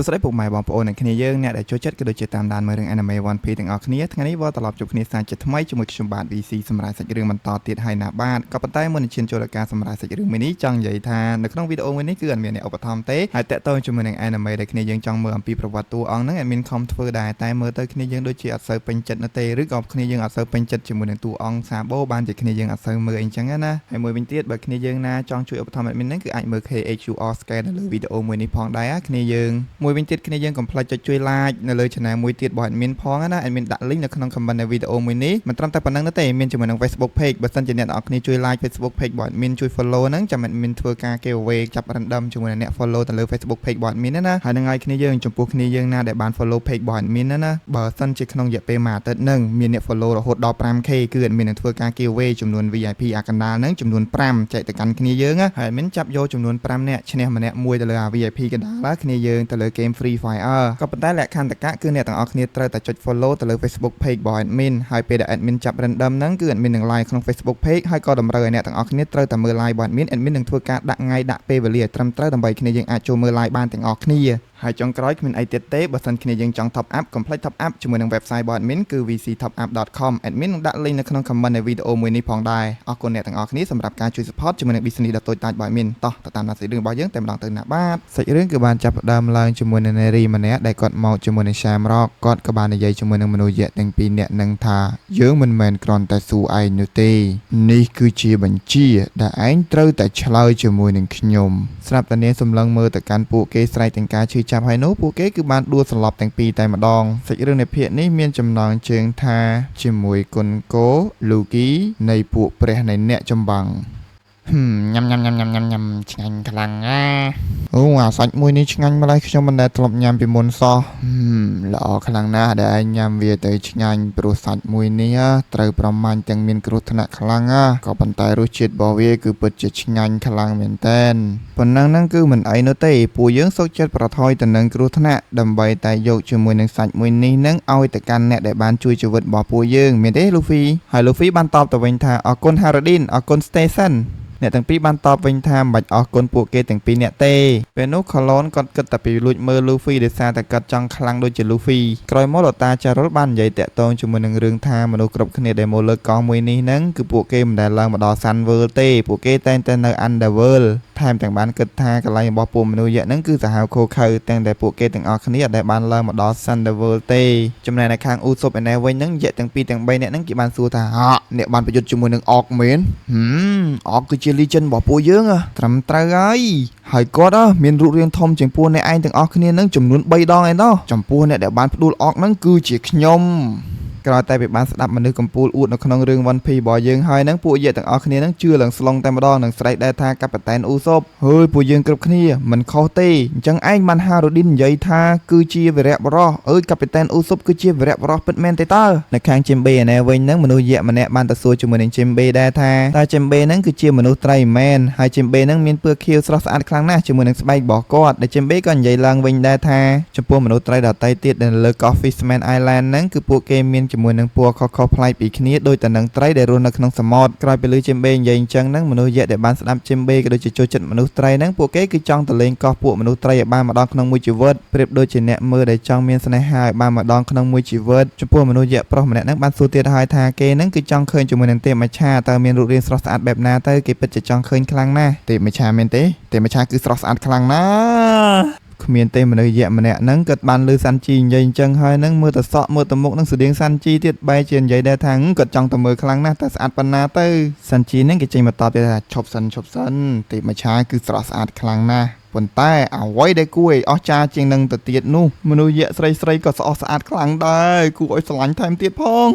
សួស្តីពុកម៉ែបងប្អូនអ្នកគ្នាយើងអ្នកដែលចូលចិត្តក៏ដូចជាតាមដានមើលរឿង Anime One Piece ទាំងអស់គ្នាថ្ងៃនេះវត្តត្រឡប់ជួបគ្នាសាជាថ្មីជាមួយខ្ញុំបាទ VC សម្រាប់សាច់រឿងបន្តទៀតហើយណាបាទក៏ប៉ុន្តែមុននឹងឈានចូលដល់ការសម្រាប់សាច់រឿងមួយនេះចង់និយាយថានៅក្នុងវីដេអូមួយនេះគឺអត់មានអ្នកឧបត្ថម្ភទេហើយតាក់ទងជាមួយនឹង Anime ដែលគ្នាយើងចង់មើលអំពីប្រវត្តិតួអង្គហ្នឹងអត់មានខំធ្វើដែរតែមើលទៅគ្នាយើងដូចជាអត់សូវពេញចិត្តនោះទេឬក៏គ្នាយើងអត់សូវពេញចិត្តជាមួយនឹងតួអង្គសាបូបានជាគ្នាយើងអត់សូវមើលអីចឹងណាហើយមួយវិញទៀតបើគ្នាយើងណាចង់ជួយឧបត្ថម្ភ admin ហ្នឹងគឺអាចមើល KHUR scan នៅលើវីដេអូមួយនេះផងដែរគ្នាយើងមួយវិញទៀតគ្នាយើងកុំភ្លេចចុចជួយ like នៅលើ channel មួយទៀតរបស់ admin ផងណា admin ដាក់ link នៅក្នុង comment នៃវីដេអូមួយនេះមិនត្រឹមតែប៉ុណ្្នឹងទេមានជាមួយនឹង Facebook page បើសិនជាអ្នកទាំងអស់គ្នាជួយ like Facebook page របស់ admin ជួយ follow ហ្នឹងចាំ admin ធ្វើការ giveaway ចាប់ random ជាមួយនឹងអ្នក follow ទៅលើ Facebook page របស់ admin ណាហើយនឹងឲ្យគ្នាយើងចំពោះគ្នាយើងណាដែលបាន follow page របស់ admin ណាបើសិនជាក្នុងរយៈពេលមួយអាទិត្យហ្នឹងមានអ្នក follow រហូតដល់ 5k គឺ admin នឹងធ្វើការ giveaway ចំនួន VIP អាកណ្ដាលហ្នឹងចំនួន5ចែកទៅកាន់គ្នាយើងហើយ admin ចាប់យកចំនួន5នាក់ឈ្នះម្នាក់មួយទៅលើ VIP កណ្ដាលគ្នាយើងទៅលើ game Free Fire ក៏ប៉ុន្តែលក្ខខណ្ឌតកគឺអ្នកទាំងអស់គ្នាត្រូវតែចុច follow ទៅលើ Facebook page របស់ admin ហើយពេលដែល admin ចាប់ random ហ្នឹងគឺ admin នឹង live ក្នុង Facebook page ហើយក៏តម្រូវឲ្យអ្នកទាំងអស់គ្នាត្រូវតែមើល live របស់ admin នឹងធ្វើការដាក់ថ្ងៃដាក់ពេលវេលាត្រឹមត្រូវដើម្បីគ្នាយើងអាចចូលមើល live បានទាំងអស់គ្នាហើយចុងក្រោយគ្មានអីទៀតទេបើសិនគ្នាយើងចង់ top up កុំភ្លេច top up ជាមួយនឹង website របស់ admin គឺ vctopup.com admin នឹងដាក់ link នៅក្នុង comment នៃវីដេអូមួយនេះផងដែរអរគុណអ្នកទាំងអស់គ្នាសម្រាប់ការជួយ support ជាមួយនឹង business ដ៏តូចតាចរបស់ admin តោះទៅតាមសាច់រឿងរបស់យើងតែម្ដងទៅណាបាទសាច់រឿងគឺបានចាប់ផ្ដើមឡើងជាមួយនឹង Neri ម្នាក់ដែលគាត់មកជាមួយនឹង Shamrock គាត់ក៏បាននិយាយជាមួយនឹងមនុស្សយៈទាំងពីរនាក់នឹងថាយើងមិនមែនគ្រាន់តែសួរឯងនោះទេនេះគឺជាបញ្ជាដែលឯងត្រូវតែឆ្លើយជាមួយនឹងខ្ញុំស្រាប់តែនាងសម្លឹងមើលទៅកាន់ពួកគេស្រែកទាំងការឈឺចាប់ហើយនោះពួកគេគឺបានដួលសន្លប់ទាំងពីរតែម្ដងសាច់រឿងនៃភាគនេះមានចំណងជើងថាជាមួយគុណគោលូគីនៃពួកព្រះនៃអ្នកចម្បាំងញ៉ាំឆ្ងាញ់ខ្លាំងណាអូអាសាច់មួយនេះឆ្ងាញ់ម្ល៉េះខ្ញុំមិនដែលធ្លាប់ញ៉ាំពីមុនសោះល្អខ្លាំងណាស់ដែលឯងញ៉ាំវាទៅឆ្ងាញ់ព្រោះសាច់មួយនេះត្រូវប្រមាញ់ទាំងមានគ្រោះថ្នាក់ខ្លាំងក៏ប៉ុន្តែរសជាតិរបស់វាគឺពិតជាឆ្ងាញ់ខ្លាំងមែនតើប៉ុណ្ណឹងហ្នឹងគឺមិនអីនោះទេពួកយើងសុខចិត្តប្រថុយទៅនឹងគ្រោះថ្នាក់ដើម្បីតែយកជាមួយនឹងសាច់មួយនេះនឹងឲ្យទៅកាន់អ្នកដែលបានជួយជីវិតរបស់ពួកយើងមានទេលូហ្វីហើយលូហ្វីបានតបទៅវិញថាអរគុណ Haradin អរគុណ Stationអ្នកទាំងពីរបានតបវិញថាមិនបាច់អរគុណពួកគេទាំងពីរអ្នកទេពេលនោះ Colon គាត់គិតតែពីលួចមើល Luffy ដោយសារតែគាត់ចង់ខ្លាំងដូចជា Luffy ក្រោយមកលតាចារុលបាននិយាយតាក់ទងជាមួយនឹងរឿងថាមនុស្សគ្រប់គ្នាដែលមកលើកោះមួយនេះហ្នឹងគឺពួកគេមិនដែលឡើងមកដល់ Sun World ទេពួកគេតែងតែនៅ Underworld ថែមទាំងបានគិតថាកន្លែងរបស់ពួកមនុស្សយៈហ្នឹងគឺសាហាវខូខើទាំងតែពួកគេទាំងអស់គ្នាដែលបានឡើងមកដល់ Underworld ទេចំណែកនៅខាង Usopp ឯណេះវិញហ្នឹងយៈទាំងពីរទាំង3អ្នកហ្នឹងគេបានសួរថាអ្នកបានប្រយុទ្ធជាមួយនឹង Orc មែនOrc គឺជា legend របស់ពួកយើងត្រឹមត្រូវហើយគាត់មានរូបរាងធំជាងពួកអ្នកឯងទាំងអស់គ្នានឹងចំនួន3ដងឯណោះចំពោះអ្នកដែលបានផ្ដួលអុកហ្នឹងគឺជាខ្ញុំក្រោយតែវាបានស្ដាប់មនុស្សកំពូលអួតនៅក្នុងរឿង One Piece របស់យើងហើយហ្នឹងពួកយើងទាំងអស់គ្នាហ្នឹងជឿឡើងស្លុងតែម្ដងនឹងស្រែកដែរថាកាប៉ាតែនអ៊ូសូបហើយពួកយើងគ្រប់គ្នាមិនខុសទេអញ្ចឹងឯងបានHaradinនិយាយថាគឺជាវីរៈបរោះកាប៉ាតែនអ៊ូសូបគឺជាវីរៈបរោះពិតមែនទេតើនៅខាង Jinbe ឯណែវិញហ្នឹងមនុស្សយៈម្នាក់បានទៅសួរជាមួយនឹង Jinbe ដែរថាតើ Jinbe ហ្នឹងគឺជាមនុស្សត្រីមែនហើយ Jinbe ហ្នឹងមានពណ៌ខៀវស្រស់ស្អាតខ្លាំងណាស់ជាមួយនឹងស្បែករបស់គាត់ដែល Jinbe ក៏និយាយឡើងវិញដែរថាចំពោះមនុស្សត្រីដទៃទៀតនៅលើ Fishman Island ហ្នឹងគឺពួកគេមានជាមួយនឹងពណ៌ខុសៗប្លែកពីគ្នាដោយតែនឹងត្រីដែលរស់នៅក្នុងសមុទ្រក្រោយពីលឺ Jinbe និយាយអញ្ចឹងហ្នឹងមនុស្សយៈដែលបានស្ដាប់ Jinbe ក៏ដូចជាចូលចិត្តមនុស្សត្រីហ្នឹងពួកគេគឺចង់ទៅលេងកោះពួកមនុស្សត្រីឲ្យបានម្ដងក្នុងមួយជីវិតប្រៀបដូចជាអ្នកមើលដែលចង់មានស្នេហាឲ្យបានម្ដងក្នុងមួយជីវិតចំពោះមនុស្សយៈប្រុសម្នាក់ហ្នឹងបានសួរទៀតហើយថាគេហ្នឹងគឺចង់ឃើញជាមួយនឹងទេពមច្ឆាតើមានរូបរាងស្រស់ស្អាតបែបណាទៅគេពិតជាចង់ឃើញខ្លាំងណាស់ទេពមច្ឆាមែនទេទេពមច្ឆាគឺស្រស់ស្អាតខ្លាំងណាស់គ្មានទេមនុស្សយៈម្នាក់ហ្នឹងគាត់បានលឺសាន់ជីនិយាយអញ្ចឹងហើយហ្នឹងមើលទៅសក់មើលទៅមុខហ្នឹងស្តៀងសាន់ជីទៀតបែរជានិយាយដែរថាគាត់ចង់ទៅមើលខ្លាំងណាស់តែស្អាតប៉ុណ្ណាទៅសាន់ជីហ្នឹងគេចេញមកតបទៀតថាឈប់សិនទេពមច្ឆាគឺស្រស់ស្អាតខ្លាំងណាស់ប៉ុន្តែអ្វីដែលគួរឲ្យអស្ចារ្យជាងនឹងទៅទៀតនោះមនុស្សយៈស្រីក៏ស្រស់ស្អាតខ្លាំងដែរគួរឲ្យស្រឡាញ់ថែមទៀតផង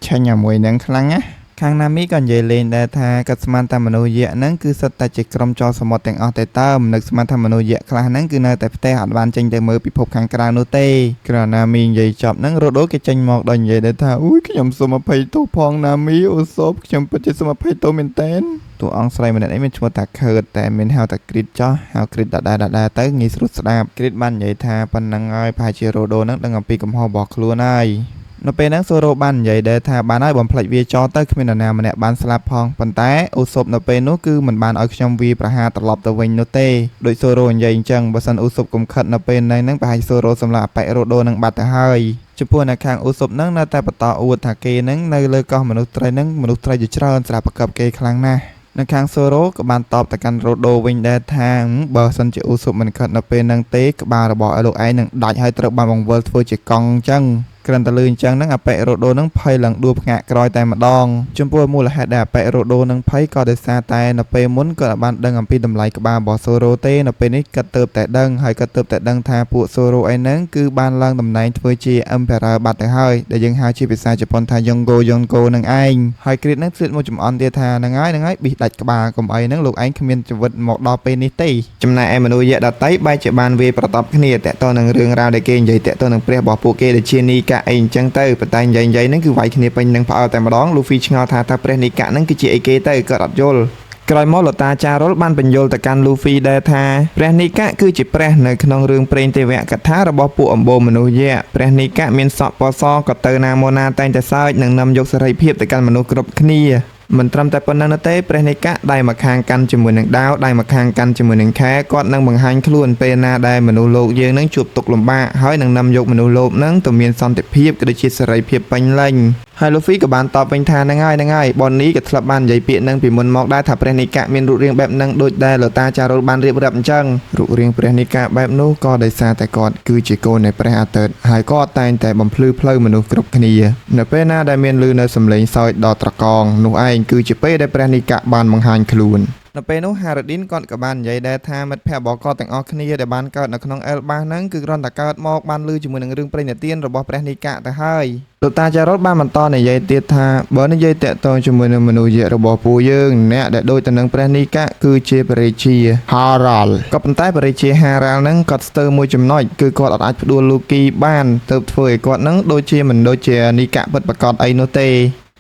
ឆេញអាមួយហ្នឹងខ្លាំងណាស់ខាងណាមីក៏និយាយលេងដែរថាគាត់ស្មានថាមនុស្សយៈហ្នឹងគឺសិតតែជាក្រុមចោរសមុទ្រទាំងអស់តែតើមិននឹកស្មានថាមនុស្សយៈខ្លះហ្នឹងគឺនៅតែផ្ទះអត់បានចេញទៅមើលពិភពខាងក្រៅនោះទេក្រណាមីនិយាយចប់ហ្នឹងរ៉ូដូគេចេញមកដល់និយាយដែរថាអូយខ្ញុំសូមអភ័យទោសផងណាមីអូសូបខ្ញុំពិតជាសូមអភ័យទោសមែនតើតួអង្គស្រីម្នាក់នេះមានឈ្មោះថាខឺតតែមានហៅថាគ្រីតចោះហៅគ្រីតដដែលទៅងាយស្រួលស្ដាប់គ្រីតបាននិយាយថាប៉ុណ្ណឹងហើយប្រហែលជារ៉ូដូហ្នឹងដឹងអំពីកំហុសរបស់ខ្លួនហើយ នៅពេលហ្នឹងសូរ៉ូបាននិយាយដែរថាបានហើយបំភ្លេចវាចោលទៅគ្មាននរណាម្នាក់បានស្លាប់ផងប៉ុន្តែអូសុបនៅពេលនោះគឺមិនបានឲ្យខ្ញុំវាប្រហារត្រឡប់ទៅវិញនោះទេដោយសូរ៉ូនិយាយអញ្ចឹងបើសិនអូសុបកុំខិតនៅពេលហ្នឹងប្រហែលសូរ៉ូសម្រាប់អបិរ៉ូដូនឹងបាត់ទៅហើយចំពោះនៅខាងអូសុបហ្នឹងនៅតែបន្តអួតថាគេហ្នឹងនៅលើកោះមនុស្សត្រីហ្នឹងមនុស្សត្រីជាច្រើនស្រាប់ប្រកបគេខ្លាំងណាស់នៅខាងសូរ៉ូក៏បានតបទៅកាន់រ៉ូដូវិញដែរថាបើសិនជាអូសុបមិនខិតនៅពេលហ្នឹងទេក្បាលរបស់លោកឯងនឹងដាច់ហើយត្រូវបានបង្វិលធ្វើជាកង់អញ្ចឹងគ្រាន់តែលឺអញ្ចឹងហ្នឹងអបិរ៉ូដូនឹងភ័យឡើងដួលភ្ងាក់ក្រោយតែម្ដងចំពោះមូលហេតុដែលអបិរ៉ូដូនឹងភ័យក៏ដោយសារតែនៅពេលមុនគាត់បានដឹងអំពីតម្លៃក្បាលរបស់សូរ៉ូទេនៅពេលនេះគាត់ទើបតែដឹងហើយគាត់ទើបតែដឹងថាពួកសូរ៉ូឯហ្នឹងគឺបានឡើងតំណែងធ្វើជា Emperor បាត់ទៅហើយដែលយើងហៅជាភាសាជប៉ុនថា Yongo នឹងឯងហើយគ្រីតនឹងធ្លាក់មកចំអន់ទៀតថាហ្នឹងហើយប៊ីសដាច់ក្បាលកុំអីហ្នឹងលោកឯងគ្មានជីវិតមកដល់ពេលនេះទេចំណែកឯមនុស្សយៈដតីបែរជាបានវាប្រតបគ្នាតាក់ទងនឹងរឿងរ៉ាវដែលគេនិយាយតាក់ទងនឹងព្រះរបស់ពួកគេដែលជានីកាអីអញ្ចឹងទៅប៉ុន្តែនិយាយហ្នឹងគឺវាយគ្នាពេញនឹងផ្អើលតែម្ដងលូហ្វីឆ្ងល់ថាតើព្រះនីកាហ្នឹងគឺជាអីគេទៅគាត់អត់យល់ក្រោយមកលោកតាចារុលបានបញ្យល់ទៅកាន់លូហ្វីដែរថាព្រះនីកាគឺជាព្រះនៅក្នុងរឿងព្រេងទេវកថារបស់ពួកអម្បូរមនុស្សយៈព្រះនីកាមានសក់ពណ៌សក៏ទៅណាមកណាតែងតែសើចនិងនាំយកសេរីភាពទៅកាន់មនុស្សគ្រប់គ្នាមិនត្រឹមតែប៉ុណ្ណឹងទេព្រះនេកៈដៃមកខាងកាន់ជាមួយនឹងដាវដៃមកខាងកាន់ជាមួយនឹងខែគាត់នឹងបង្ហាញខ្លួនពេលណាដែលមនុស្សលោកយើងនឹងជួបទុក្ខលំបាកហើយនឹងនាំយកមនុស្សលោកនឹងទៅមានសន្តិភាពក៏ដូចជាសេរីភាពពេញលេញហើយលូហ្វីក៏បានតបវិញថាហ្នឹងហើយបននេះក៏ធ្លាប់បាននិយាយពាក្យនឹងពីមុនមកដែរថាព្រះនេកៈមានរូបរាងបែបហ្នឹងដូចដែលលោកតាចារុលបានរៀបរាប់អញ្ចឹងរូបរាងព្រះនេកៈបែបនោះក៏ដោយសារតែគាត់គឺជាកូននៃព្រះអាទិត្យហើយគាត់តែងតែបំភ្លឺផ្លូវមនុស្សគ្រប់គ្នានៅពេលណាដែលមានឮនៅសំឡេងសើចដ៏ត្រកងនោះឯងគឺជាពេលដែលព្រះនេកៈបានបង្ហាញខ្លួននៅពេលនោះហារ៉ាឌីនគាត់ក៏បាននិយាយដែរថាមិត្តភក្តិរបស់គាត់ទាំងអស់គ្នាដែលបានកើតនៅក្នុងអែលបាសហ្នឹងគឺគ្រាន់តែកើតមកបានឮជាមួយនឹងរឿងព្រេងនិទានរបស់ព្រះនេកៈទៅហើយលោកតាចារុលបានបន្តនិយាយទៀតថាបើនិយាយតាក់ទងជាមួយនឹងមនុស្សយៈរបស់ពួកយើងអ្នកដែលដូចទៅនឹងព្រះនេកៈគឺជាបរិជាហារ៉ាល់ក៏ប៉ុន្តែបរិជាហារ៉ាល់ហ្នឹងគាត់ស្ទើរមួយចំណុចគឺគាត់អត់អាចផ្ដួលលូគីបានទៅធ្វើឲ្យគាត់ហ្នឹងដូចជាមិនដូចជានីកៈពិតប្រាកដអីនោះទ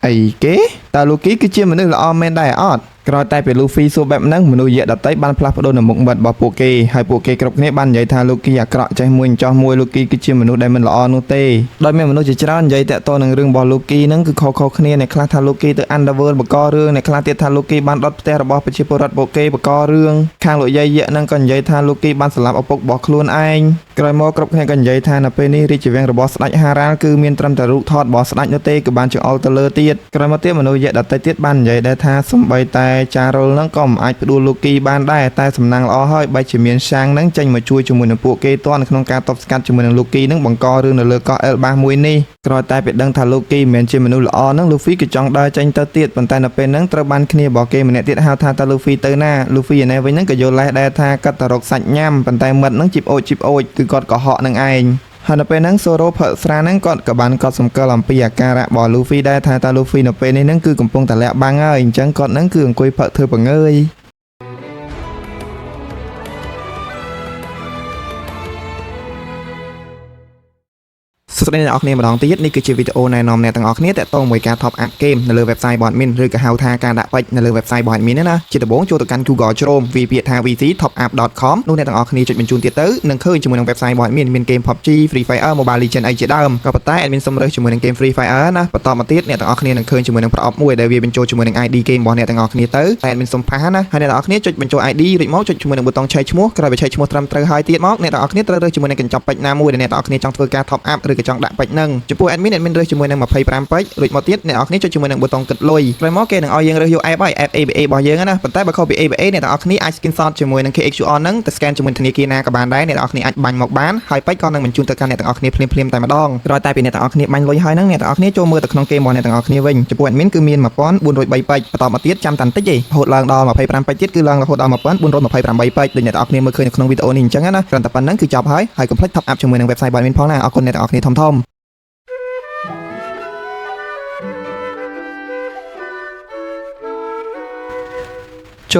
េអីគេតើលូគីគឺជាមនុស្សល្អមែនដែរអត់ក្រោយតែពេលលូហ្វីសួរបែបហ្នឹងមនុស្សយៈដតីបានផ្លាស់ប្ដូរនៅមុខមាត់របស់ពួកគេហើយពួកគេគ្រប់គ្នាបាននិយាយថាលូគីអាក្រក់ចេះមួយចោះមួយលូគីគឺជាមនុស្សដែលមិនល្អនោះទេដោយមានមនុស្សជាច្រើននិយាយតាក់ទងនឹងរឿងរបស់លូគីហ្នឹងគឺខុសគ្នាអ្នកខ្លះថាលូគីទៅ Underworld បង្ករឿងអ្នកខ្លះទៀតថាលូគីបានដុតផ្ទះរបស់ប្រជាពលរដ្ឋពួកគេបង្ករឿងខាងលោកយាយយៈហ្នឹងក៏និយាយថាលូគីបានសម្លាប់ឪពុករបស់ខ្លួនឯងក្រោយមកគ្រប់គ្នាក៏និយាយថានៅពេលនេះរាជវាំងរបស់ស្ដេចហារ៉ាល់គឺមានត្រឹមតែរូបថតរបស់ស្ដេចនោះទេគឺបានចង្អុលទៅលើទៀតក្រោយមកទៀតមនុស្សយៈដតីទៀតបាននិយាយដែរថាសំបីតែចារុលហ្នឹងក៏មិនអាចផ្ដួលលូគីបានដែរតែសំណាងល្អហើយបែរជាមានសាងហ្នឹងចេញមកជួយជាមួយនឹងពួកគេតនៅក្នុងការតបស្កាត់ជាមួយនឹងលូគីហ្នឹងបង្ករឿងនៅលើកោះអែលបាសមួយនេះក្រោយតែពេលដឹងថាលូគីមិនមែនជាមនុស្សល្អហ្នឹងលូហ្វីក៏ចង់ដើរចេញទៅទៀតប៉ុន្តែនៅពេលហ្នឹងត្រូវបានគ្នារបស់គេម្នាក់ទៀតហៅថាតើលូហ្វីទៅណាលូហ្វីឯនេះវិញហ្នឹងក៏យល់លេសដែរថាគាត់ទៅរកសាច់ញ៉ាំប៉ុន្តែមិត្តហ្នឹងជីបអូចគឺគាត់កុហកនឹងឯងហើយនៅពេលហ្នឹងសូរ៉ូផឹកស្រាហ្នឹងគាត់ក៏បានកត់សម្គាល់អំពីអាការៈរបស់លូហ្វីដែរថាតើលូហ្វីនៅពេលនេះហ្នឹងគឺកំពុងតែលាក់បាំងហើយអញ្ចឹងគាត់ហ្នឹងគឺអង្គុយផឹកធ្វើបង្ងើយសួស្តីអ្នកនរគ្នាម្ដងទៀតនេះគឺជាវីដេអូណែនាំអ្នកទាំងអស់គ្នាតាក់ទងមួយការ top up game នៅលើ website របស់ admin ឬក៏ហៅថាការដាក់ពេជ្រនៅលើ website របស់ admin ណាជាដំបូងចូលទៅកាន់ Google Chrome វាពាក្យថា vc.topup.com នោះអ្នកទាំងអស់គ្នាចុចបញ្ជូនទៀតទៅនឹងឃើញជាមួយនឹង website របស់ admin មាន game PUBG Free Fire Mobile Legends អីជាដើមក៏ប៉ុន្តែ admin សុំរើសជាមួយនឹង game Free Fire ណាបន្តមកទៀតអ្នកទាំងអស់គ្នានឹងឃើញជាមួយនឹងប្រអប់មួយដែលវាបញ្ចូលជាមួយនឹង ID game របស់អ្នកទាំងអស់គ្នាទៅតែ admin សុំផាសណាហើយអ្នកទាំងអស់គ្នាចុចបញ្ចូល ID រួចមកចុចជាមួយនឹងប៊ូតុងឆែកឈ្មោះក្រោយពីឆែកឈ្មោះត្រឹមត្រូវហើយទៀតមកអ្នកទាំងអស់គ្នាត្រូវរើសជាមួយនឹងកញ្ចប់ពេជ្រណាមួយដែលអ្នកទាំងអស់គ្នាចង់ធ្វើការ top up ឬក៏ចង់ដាក់ពេជ្រនឹងចំពោះ admin រើសជាមួយនឹង25ពេជ្ររួចមកទៀតអ្នកនរគ្នាចុចជាមួយនឹងប៊ូតុងគិតលុយក្រោយមកគេនឹងឲ្យយើងរើសយក app ហើយ app ABA របស់យើងណាប៉ុន្តែបើខុសពី ABA អ្នកនរគ្នាអាច screenshot ជាមួយនឹង KHQR ហ្នឹងទៅ scan ជាមួយធនាគារណាក៏បានដែរអ្នកនរគ្នាអាចបាញ់មកបានហើយពេជ្រក៏នឹងបញ្ជូនទៅកាន់អ្នកទាំងអស់គ្នាភ្លាមៗតែម្ដងក្រោយតែពីអ្នកទាំងអស់គ្នាបាញ់លុយហើយហ្នឹងអ្នកទាំងអស់គ្នាចូលមើលទៅក្នុងគេមរបស់អ្នកទាំងអស់គ្នាវិញចំពោះ admin គឺមាន1403ពេជ្របន្តមកទៀតចាំតាន់តិចទេរហូតឡើងដល់25ពេជ្រទៀតគឺឡើងរហូតដល់1428ពេជ្រដូចអ្នកទាំងអស់គ្នាមើលឃើញនៅក្នុងវីដេអូនេះអញ្ចឹងណាគ្រាន់តែប៉ុណ្្នឹងគឺចប់ហើយកុំភ្លេច top up ជាមួយនឹង website របស់ admin ផងណាអរគុណអ្នកទាំងអស់គ្នាធំចូ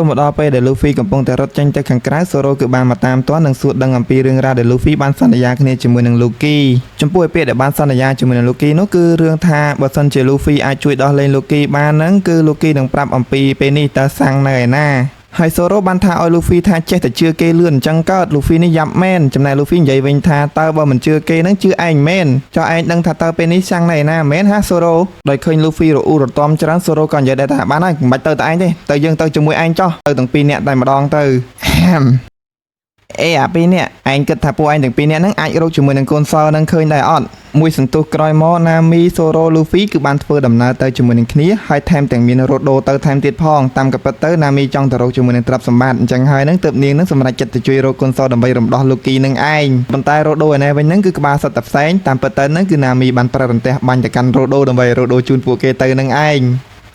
លមកដល់ពេលដែលលូហ្វីកំពុងតែរត់ចេញទៅខាងក្រៅសូរ៉ូគឺបានមកតាមទាន់និងសួរដឹងអំពីរឿងរ៉ាវដែលលូហ្វីបានសន្យាគ្នាជាមួយនឹងលូគីចំពោះពាក្យដែលបានសន្យាជាមួយនឹងលូគីនោះគឺរឿងថាបើសិនជាលូហ្វីអាចជួយដោះលែងលូគីបានហ្នឹងគឺលូគីនឹងប្រាប់អំពីពេលនេះតើសាំងនៅឯណា ហើយ Zoro បានថាឲ្យ Luffy ថាចេះតែជឿគេលឿនអញ្ចឹងកើត Luffy នេះយ៉ាប់មែនចំណែក Luffy និយាយវិញថាតើបើមិនជឿគេនឹងជឿឯងមែនចុះឯងដឹងថាតើពេលនេះសាំងណែណាមែនហា Zoro ដោយឃើញ Luffy រអ៊ូរទាំច្រើន Zoro ក៏និយាយដែរថាបានហើយមិនបាច់ទៅតែឯងទេទៅយើងទៅជាមួយឯងចុះទៅទាំងពីរនាក់តែម្ដងទៅអាពីរនាក់ឯងគិតថាពួកឯងទាំងពីរនាក់ហ្នឹងអាចរកជាមួយនឹងកូនសល់នឹងឃើញដែរអត់មួយសន្ទុះក្រោយមក Nami Zoro Luffy គឺបានធ្វើដំណើរទៅជាមួយនឹងគ្នាហើយថែមទាំងមានរ៉ូដូទៅថែមទៀតផងតាមក៏ពិតទៅ Nami ចង់ទៅរកជាមួយនឹងទ្រព្យសម្បត្តិអញ្ចឹងហើយហ្នឹងទើបនាងនឹងសម្រេចចិត្តទៅជួយរកកូនសល់ដើម្បីរំដោះ Luffy នឹងឯងប៉ុន្តែរ៉ូដូឯនេះវិញហ្នឹងគឺក្បាលសុទ្ធតែផ្សេងតាមពិតទៅហ្នឹងគឺ Nami បានប្រើរន្ទះបាញ់ទៅកាន់រ៉ូដូដើម្បីរ៉ូដូជូនពួកគេទៅនឹងឯង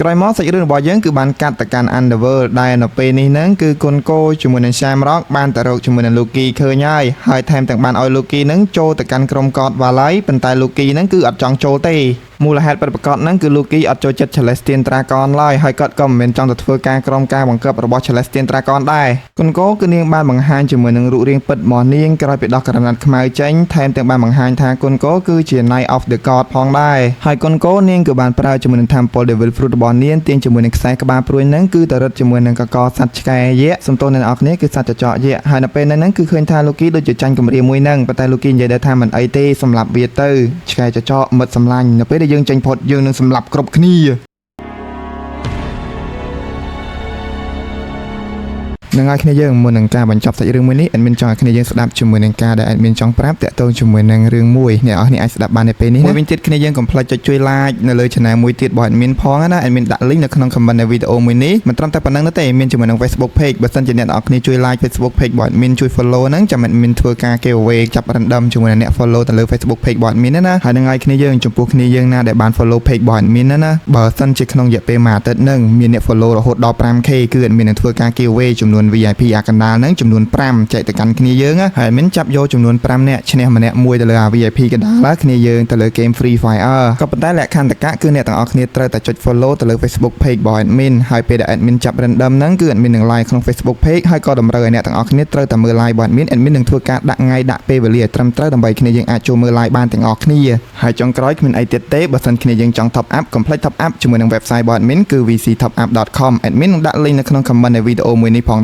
ក្រោយមកសាច់រឿងរបស់យើងគឺបានកាត់ទៅកាន់ Underworld ដែលនៅពេលនេះហ្នឹងគឺគុនគោជាមួយនឹង Shamrock បានទៅរកជាមួយនឹង Luffy ឃើញហើយថែមទាំងបានឲ្យ Luffy ហ្នឹងចូលទៅកាន់ក្រុមកតវ៉ាឡៃប៉ុន្តែ Luffy ហ្នឹងគឺអត់ចង់ចូលទេមូលហេតុពិតប្រាកដហ្នឹងគឺ Luffy អត់ចូលចិត្ត Celestial Dragon ឡើយហើយគាត់ក៏មិនមែនចង់ទៅធ្វើការក្រុមការបង្កើបរបស់ Celestial Dragon ដែរគុនគោគឺនាងបានបង្ហាញជាមួយនឹងរូបរាងពិតរបស់នាងក្រោយពីដោះក្រណាត់ខ្មៅចេញថែមទាំងបានបង្ហាញថាគុនគោគឺជា Knight of the God ផងដែរហើយគុនគោនាងក៏បានប្រើជាមួយនឹង Temple Devil Fruit របស់នាងទាញជាមួយនឹងខ្សែក្បាលព្រួយហ្នឹងគឺទៅរឹតជាមួយនឹងកកសត្វឆ្កែយក្សសំទោសអ្នកនរគ្នាគឺសត្វចចកយក្សហើយនៅពេលហ្នឹងគឺឃើញថា Luffy ដូចជាចាញ់គម្រាមមួយហ្នឹងប៉ុន្តែ Luffy និយាយដែរថាមិនអីទេសម្រាប់វាទៅឆ្កែចចកមិត្តសម្លាញ់នៅពេលដែលយើងចេញផុតយើងនឹងសម្លាប់គ្រប់គ្នានឹងឲ្យគ្នាយើងមុននឹងការបញ្ចប់សាច់រឿងមួយនេះ admin ចង់ឲ្យគ្នាយើងស្ដាប់ជាមួយនឹងការដែល admin ចង់ប្រាប់តាក់ទងជាមួយនឹងរឿងមួយអ្នកនរគ្នាអាចស្ដាប់បាននៅពេលនេះមួយវិញទៀតគ្នាយើងកុំភ្លេចចុចជួយ like នៅលើ channel មួយទៀតរបស់ admin ផងណា admin ដាក់ link នៅក្នុង comment នៃវីដេអូមួយនេះមិនត្រឹមតែប៉ុណ្្នឹងទេមានជាមួយនឹង Facebook page បើសិនជាអ្នកនរគ្នាជួយ like Facebook page របស់ admin ជួយ follow ហ្នឹងចាំ admin ធ្វើការ giveaway ចាប់ random ជាមួយនឹងអ្នក follow ទៅលើ Facebook page របស់ admin ណាហើយនឹងឲ្យគ្នាយើងចំពោះគ្នាយើងណាដែលបាន follow page របស់ admin ណាបើសិនជាក្នុងរយៈពេលមួយអាទិត្យហ្នឹងមានអ្នក follow រហូតដល់ 5k គឺ admin នឹងធ្វើការ giveaway ចំនួន VIP អាកណ្ដាលហ្នឹងចំនួន5ចែកទៅកាន់គ្នាយើងហើយមានចាប់យកចំនួន5នាក់ឈ្នះម្នាក់មួយទៅលើ VIP កណ្ដាលគ្នាយើងទៅលើ game Free Fire ក៏ប៉ុន្តែលក្ខខណ្ឌតកគឺអ្នកទាំងអស់គ្នាត្រូវតែចុច follow ទៅលើ Facebook page របស់ admin ហើយពេលដែល admin ចាប់ random ហ្នឹងគឺ admin នឹង live ក្នុង Facebook page ហើយក៏តម្រូវឲ្យអ្នកទាំងអស់គ្នាត្រូវតែមើល live របស់ admin នឹងធ្វើការដាក់ថ្ងៃដាក់ពេលវេលាឲ្យត្រឹមត្រូវដើម្បីគ្នាយើងអាចចូលមើល live បានទាំងអស់គ្នាហើយចុងក្រោយគ្មានអីទៀតទេបើសិនគ្នាយើងចង់ top up កុំភ្លេច top up ជាមួយនឹង website របស់ admin គឺ vctopup.com admin នឹងដាក់ link នៅក្នុង comment នៃវីដេអូមួយនេះផង